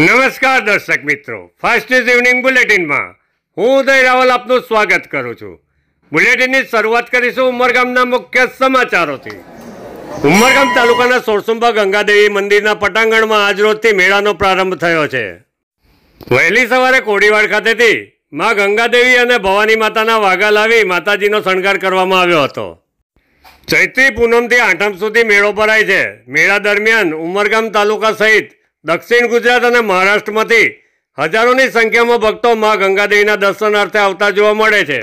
નમસ્કાર દર્શક મિત્રો, ફાસ્ટ ન્યૂઝ ઇવનિંગ બુલેટિનમાં હું ઉદય રાવલ આપનું સ્વાગત કરું છું। બુલેટિનની શરૂઆત કરીશું ઉમરગામના મુખ્ય સમાચારોથી। ઉમરગામ તાલુકાના સોરસુંબા ગંગાદેવી મંદિરના પટાંગણમાં આજરોજથી મેળાનો પ્રારંભ થયો છે। વહેલી સવારે કોડીવાડ ખાતેથી માં ગંગાદેવી અને ભવાની માતાના વાઘા લાવી માતાજીનો શણગાર કરવામાં આવ્યો હતો। ચૈત્રી પૂનમથી આઠમ સુધી મેળો ભરાય છે। મેળા દરમિયાન ઉમરગામ તાલુકા સહિત દક્ષિણ ગુજરાત અને મહારાષ્ટ્રમાંથી હજારોની સંખ્યામાં ભક્તો માં ગંગાદેવીના દર્શનાર્થે આવતા જોવા મળે છે।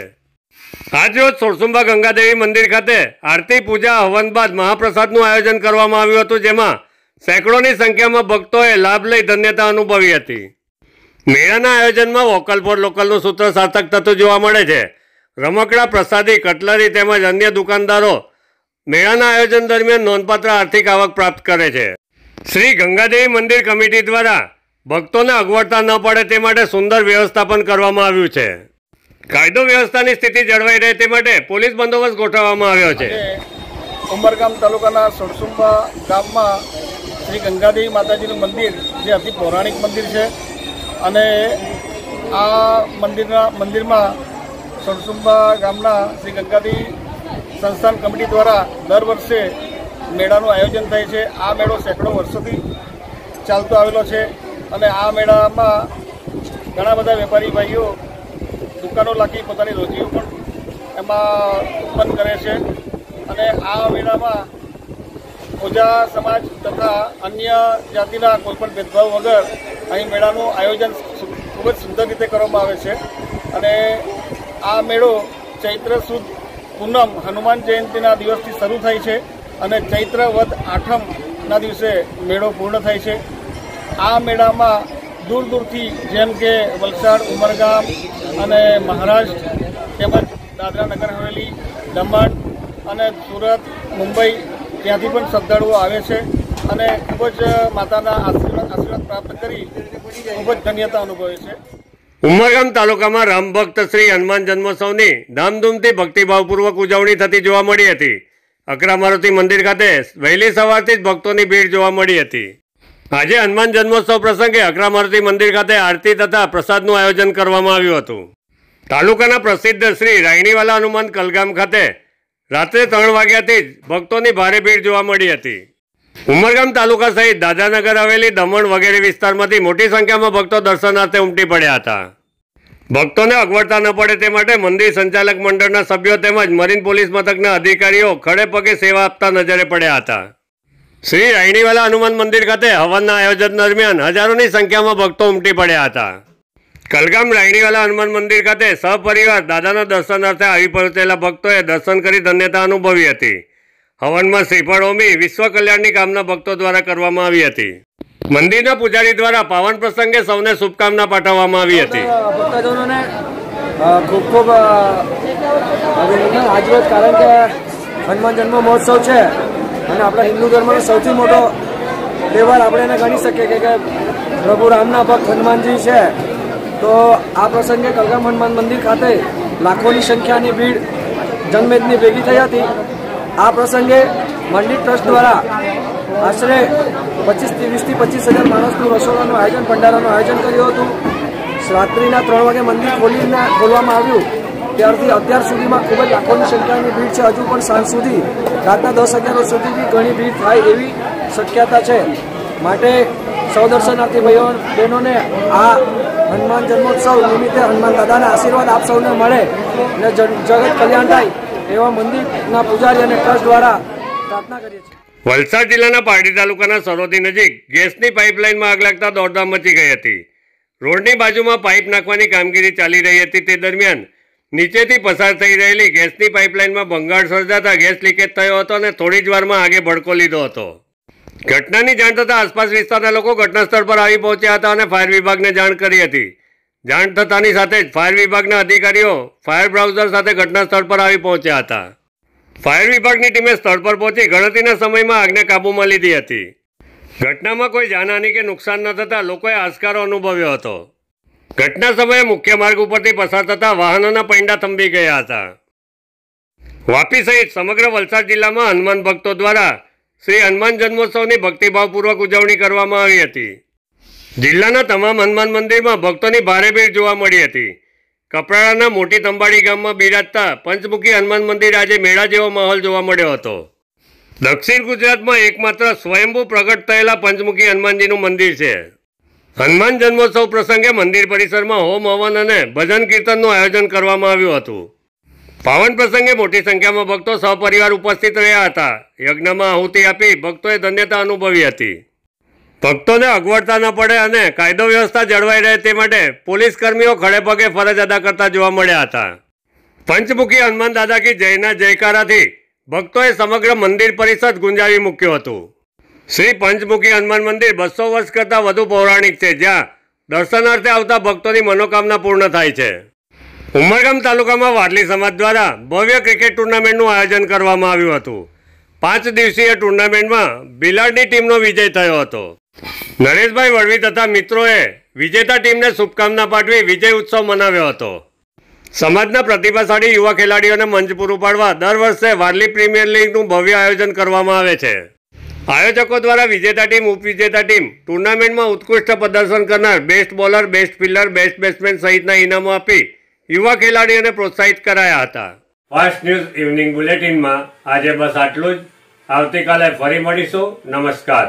આજરોજ સોરસુંબા ગંગાદેવી મંદિર ખાતે આરતી પૂજા હવન બાદ મહાપ્રસાદનું આયોજન કરવામાં આવ્યું હતું, જેમાં સેંકડોની સંખ્યામાં ભક્તોએ લાભ લઈ ધન્યતા અનુભવી હતી। મેળાના આયોજનમાં વોકલ ફોર લોકલનું સૂત્ર સાર્થક થતું જોવા મળે છે। રમકડા, પ્રસાદી, કટલરી તેમજ અન્ય દુકાનદારો મેળાના આયોજન દરમિયાન નોંધપાત્ર આર્થિક આવક પ્રાપ્ત કરે છે। શ્રી ગંગાદેવી મંદિર કમિટી દ્વારા ભક્તોને અગવડતા ન પડે તે માટે સુંદર વ્યવસ્થાપન કરવામાં આવ્યું છે। કાયદો વ્યવસ્થાની સ્થિતિ જળવાઈ રહે તે માટે પોલીસ બંદોબસ્ત ગોઠવવામાં આવ્યો છે। ઉમરગામ તાલુકાના સોરસુંબા ગામમાં શ્રી ગંગાદેવી માતાજીનું મંદિર જે અતિ પૌરાણિક મંદિર છે અને આ મંદિરમાં સોરસુંબા ગામના શ્રી ગંગાદેવી સંસ્થાન કમિટી દ્વારા દર વર્ષે મેળાનું આયોજન થાય છે। આ મેળો સેંકડો વર્ષોથી ચાલતો આવેલો છે અને આ મેળામાં ઘણા બધા વેપારી ભાઈઓ દુકાનો રાખી પોતાની રોજીઓ પણ એમાં ઉત્પન્ન કરે છે અને આ મેળામાં ઓજા સમાજ તથા અન્ય જાતિના કોઈપણ ભેદભાવ વગર અહીં મેળાનું આયોજન ખૂબ જ સુંદર રીતે કરવામાં આવે છે અને આ મેળો ચૈત્ર સુદ પૂનમ હનુમાન જયંતિના દિવસથી શરૂ થાય છે અને ચૈત્ર વદ આઠમના દિવસે મેળો પૂર્ણ થાય છે। આ મેળામાં દૂર દૂરથી જેમ કે વલસાડ, ઉમરગામ અને મહારાષ્ટ્ર તેમજ દાદરા નગર હવેલી, દમણ અને સુરત, મુંબઈ ત્યાંથી પણ શ્રદ્ધાળુઓ આવે છે અને ખૂબ જ માતાના આશીર્વાદ પ્રાપ્ત કરી ખૂબ જ ધન્યતા અનુભવે છે। ઉમરગામ તાલુકામાં રામભક્ત શ્રી હનુમાન જન્મોત્સવની ધામધૂમથી ભક્તિભાવપૂર્વક ઉજવણી થતી જોવા મળી હતી। અકરા મારુતિ મંદિર ખાતે વહેલી સવારથી જ ભક્તોની ભીડ જોવા મળી હતી। આજે હનુમાન જન્મોત્સવ પ્રસંગે અકરા મારુતિ મંદિર ખાતે આરતી તથા પ્રસાદનું આયોજન કરવામાં આવ્યું હતું। તાલુકાના પ્રસિદ્ધ શ્રી રાયણીવાલા હનુમાન કલગામ ખાતે રાત્રે 3 વાગ્યાથી જ ભક્તોની ભારે ભીડ જોવા મળી હતી। ઉમરગામ તાલુકા સહિત દાદરાનગર હવેલી, દમણ વગેરે વિસ્તારમાંથી મોટી સંખ્યામાં ભક્તો દર્શનાર્થે ઉમટી પડ્યા હતા। ભક્તોને અગવડતા ન પડે તે માટે મંદિર સંચાલક મંડળના સભ્યો તેમજ મરીન પોલીસ મથકના અધિકારીઓ ખડે પગે સેવા આપતા નજરે પડ્યા હતા। શ્રી રાયણીવાલા હનુમાન મંદિર ખાતે હવનના આયોજન દરમિયાન હજારોની સંખ્યામાં ભક્તો ઉમટી પડ્યા હતા। કલગામ રાયણીવાલા હનુમાન મંદિર ખાતે સહપરિવાર દાદાના દર્શનાર્થે આવી પહોંચેલા ભક્તોએ દર્શન કરી ધન્યતા અનુભવી હતી। હવનમાં શ્રીફળ હોમી વિશ્વ કલ્યાણની કામના ભક્તો દ્વારા કરવામાં આવી હતી। મંદિરના પૂજારી દ્વારા પાવન પ્રસંગે સૌને શુભકામના પાઠવવામાં આવી હતી। ભક્તજનોને ખૂબ ખૂબ આજરોજ કારણ કે હનુમાન જન્મ મહોત્સવ છે અને આપણા હિન્દુ ધર્મનો સૌથી મોટો તહેવાર આપણે એને ગણી શકીએ કે પ્રભુ રામના ભક્ત હનુમાનજી છે, તો આ પ્રસંગે કલગામ હનુમાન મંદિર ખાતે લાખોની સંખ્યાની ભીડ જનમેદની ભેગી થઈ હતી। આ પ્રસંગે મંદિર ટ્રસ્ટ દ્વારા આશરે 20 થી 25,000 માણસનું રસોડાનું આયોજન, ભંડારાનું આયોજન કર્યું હતું। રાત્રિના 3 વાગે મંદિર ખોલવામાં આવ્યું ત્યારથી અત્યાર સુધીમાં ખૂબ જ લાખોની સંખ્યાની ભીડ છે। હજુ પણ સાંજ સુધી રાતના 10-11 સુધી બી ઘણી ભીડ થાય એવી શક્યતા છે। માટે સૌ દર્શનાર્થી ભાઈઓ બહેનોને આ હનુમાન જન્મોત્સવ નિમિત્તે હનુમાન દાદાના આશીર્વાદ આપ સૌને મળે અને જગત કલ્યાણ થાય એવા મંદિરના પૂજારી અને ટ્રસ્ટ દ્વારા પ્રાર્થના કરીએ છીએ। વલસાડ જિલ્લાના પારડી તાલુકાના સરોદી નજીક ગેસની પાઇપલાઇનમાં આગ લાગતા દોડધામ મચી ગઈ હતી। રોડની બાજુમાં પાઇપ નાખવાની કામગીરી ચાલી રહી હતી તે દરમિયાન નીચેથી પસાર થઈ રહેલી ગેસની પાઇપલાઇનમાં ભંગાણ સર્જાતા ગેસ લીકેજ થયો હતો અને થોડી જ વારમાં આગે ભડકો લીધો હતો। ઘટનાની જાણ થતાં આસપાસ વિસ્તારના લોકો ઘટના સ્થળ પર આવી પહોંચ્યા હતા અને ફાયર વિભાગને જાણ કરી હતી। જાણ થતાની સાથે જ ફાયર વિભાગના અધિકારીઓ ફાયર બ્રાઉઝર સાથે ઘટના સ્થળ પર આવી પહોંચ્યા હતા। ફાયર વિભાગની ટીમે સ્થળ પર પહોંચી ગણતરીના સમયમાં આગને કાબૂમાં લીધી હતી। ઘટનામાં કોઈ જાનહાનિ કે નુકસાન ન થતાં લોકોએ હાશકારો અનુભવ્યો હતો। ઘટના સમયે મુખ્ય માર્ગ ઉપરથી પસાર થતા વાહનોના પૈંડા થંભી ગયા હતા। વાપી સહિત સમગ્ર વલસાડ જિલ્લામાં હનુમાન ભક્તો દ્વારા શ્રી હનુમાન જન્મોત્સવની ભક્તિભાવપૂર્વક ઉજવણી કરવામાં આવી હતી। જિલ્લાના તમામ હનુમાન મંદિરમાં ભક્તોની ભારે ભીડ જોવા મળી હતી. કપરાડાના મોટી તંબાડી ગામમાં બિરાજતા પંચમુખી હનુમાન મંદિર આજે મેળા જેવો માહોલ જોવા મળ્યો હતો. દક્ષિણ ગુજરાતમાં એકમાત્ર સ્વયંભૂ પ્રગટ થયેલા પંચમુખી હનુમાનજીનું મંદિર છે. હનુમાન જન્મોત્સવ પ્રસંગે મંદિર પરિસરમાં હોમ હવન અને ભજન કીર્તનનું આયોજન કરવામાં આવ્યું હતું. પાવન પ્રસંગે મોટી સંખ્યામાં ભક્તો સહપરિવાર ઉપસ્થિત રહ્યા હતા. યજ્ઞમાં આહુતિ આપી ભક્તોએ ધન્યતા અનુભવી હતી. ભક્તોને અગવડતા ન પડે અને કાયદો વ્યવસ્થા જળવાઈ રહે તે માટે પોલીસ કર્મીઓ ખડે પગે ફરજ અદા કરતા જોવા મળ્યા હતા. પંચમુખી હનુમાન દાદા કી જયના જયકારાથી ભક્તોએ સમગ્ર મંદિર પરિસર ગુંજાવી મૂક્યું હતું. શ્રી પંચમુખી હનુમાન મંદિર 200 વર્ષ કરતાં વધુ પૌરાણિક છે, જ્યાં દર્શનાર્થે આવતા ભક્તોની મનોકામના પૂર્ણ થાય છે. ઉમરગામ તાલુકામાં વારલી સમાજ દ્વારા ભવ્ય ક્રિકેટ ટુર્નામેન્ટનું આયોજન કરવામાં આવ્યું હતું. 5 દિવસીય ટુર્નામેન્ટમાં બિલાડની ટીમનો વિજય થયો હતો. નરેશભાઈ વળવી તથા મિત્રોએ વિજેતા ટીમને શુભકામના પાઠવી વિજય ઉત્સવ મનાવ્યો હતો. સમાજના પ્રતિભાશાળી યુવા ખેલાડીઓને મંચ પૂરું પાડવા દર વર્ષે વારલી પ્રીમિયર લીગનું ભવ્ય આયોજન કરવામાં આવે છે. આયોજકો દ્વારા વિજેતા ટીમ, ઉપવિજેતા ટીમ, ટુર્નામેન્ટમાં ઉત્કૃષ્ટ પ્રદર્શન કરનાર best bowler, best fielder, best batsman સહિતના ઇનામો આપી યુવા ખેલાડીઓને પ્રોત્સાહિત કરાયા હતા. ફાસ્ટ ન્યૂઝ ઇવનિંગ બુલેટિનમાં આજે બસ આટલું જ. આવતીકાલે ફરી મળીશું. નમસ્કાર.